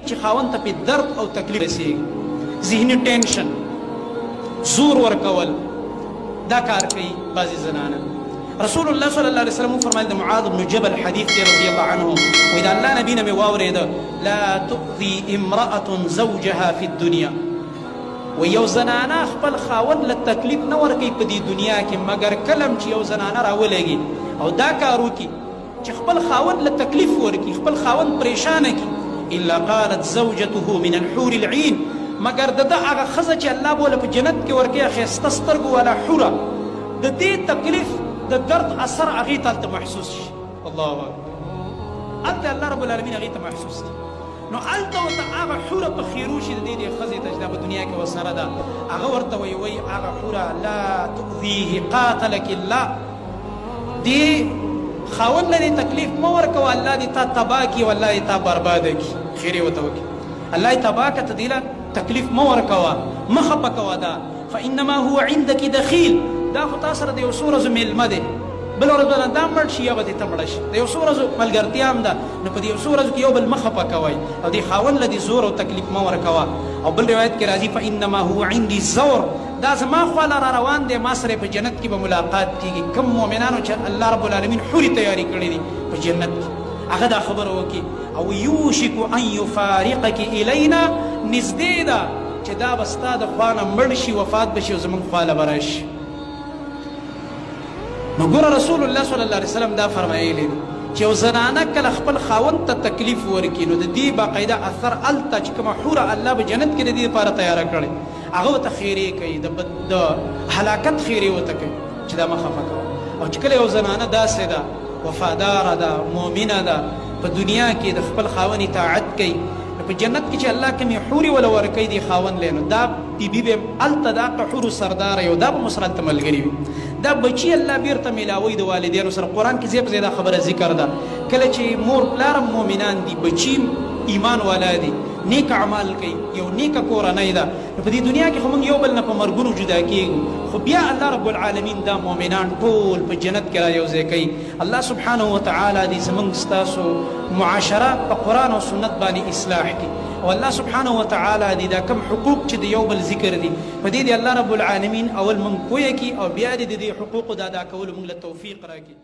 چې خاوند ته په درد او تکلیف رسیږي، ذهني ټینشن، زور ورکول، دا کار کوي بعضې زنانه. رسول الله صلی الله علیه وسلم فرمایل د معاذ بن جبل حدیث دی رضی الله عنه، وایي د الله نبي نه مې واورېده لا تؤذي امرأة زوجها فی الدنیا، و یو زنانه خپل خاوند له تکلیف نه ورکوي په دې دنیا کې، مګر کلم چې یو زنانه راولېږي او دا کار وکړي چې خپل خاوند له تکلیف ورکړي، خپل خاوند پریشانه کړي، الا قالت زوجته من الحور العين، مګر د ده هغه ښځه چې الله بوله په جنت کې ورکوي ښایسته سترګو والا حوره، د دې تکلیف د درد اثر هغې ته هلته محسوس شي. الله اکبر، هلته الله رب العالمین هغې ته محسوس دي. نو هلته ورته هغه حوره په خیرو شي د دې ښځې ته چې دا په دنیا کې ورسره ده، هغه ورته وایي هغه حوره لا تؤذیه قاتلک الله، دې خاوند له دې تکلیف مه ورکوه، الله دې تا تباه کړي او الله دې تا برباده کړي، خیرې ورته وکړي، الله دې تباه کړه، ته دې له تکلیف مه ورکوه، مه خفه کوه، دا فانما هو عندك دخیل، دا خو تا سره د یو څو ورځو میلمه دی، بله ورځ به دا مړ شي یا به دې ته مړه شي، د یو څو ورځو ملګرتیا هم ده، نو په دې یو څو ورځو کې یو بل مه خفه کوئ او دې خاوند له دې زور او تکلیف مه ورکوه. او بل روایت کې راځي فانما هو عندي زور، دا زما خواله را روان دی، ما سره په جنت کې به ملاقات کېږي. کوم مؤمنانو چې الله رب العالمین حورې تیارې کړې دي په جنت کې، هغه دا خبره وکړي او یوشک ان یفارقک الینا، نږدې ده چې دا به ستا د خوا نه مړ شي، وفات به شي او زموږ خواله به راشي. نو ګوره رسول الله صلی الله علیه وسلم دا فرمایلی دی چې یو زنانه کله خپل خاوند ته تکلیف ورکړي نو د دې باقاعده اثر هلته چې کومه حوره الله به جنت کې د دې لپاره تیاره کړې، هغه ورته خیرې کوي، د هلاکت خیرې ورته کوي چې دا مه خفه کوه. او چې کله یو زنانه داسې ده، وفاداره ده، مؤمنه ده، په دنیا کې د خپل خاوند اطاعت کوي، په جنت کې چې الله کومې حورې وله ورکوي دې خاوند لی، نو دا بیبي به هلته د هغه حورو سرداره وي او دا به ورسره هلته ملګري وي. دا بچي الله بیرته میلاوي د والدینو سره. قرآن کې ځای په ځای دا خبره ذکر ده، کله چې مور پلار هم مؤمنان دي، بچي ایمان والا دي، نیک اعمال کوي، یو نیکه کورنۍ ده، نو په دې دنیا کې خو موږ یو بل نه په مرګونو جدا کېږو، خو بیا الله رب العالمین دا مؤمنان ټول په جنت کې را یو ځای کوي. الله سبحانه وتعالی دې زموږ ستاسو معاشره په قرآن او سنت باندې اصلاح کړي، او الله سبحانه وتعالی دې دا کم حقوق چې د یو بل ذکر دي په دې الله رب العالمین اول موږ پوهه کړي او بیا دې د دې حقوقو د ادا کولو موږ له توفیق راکړي.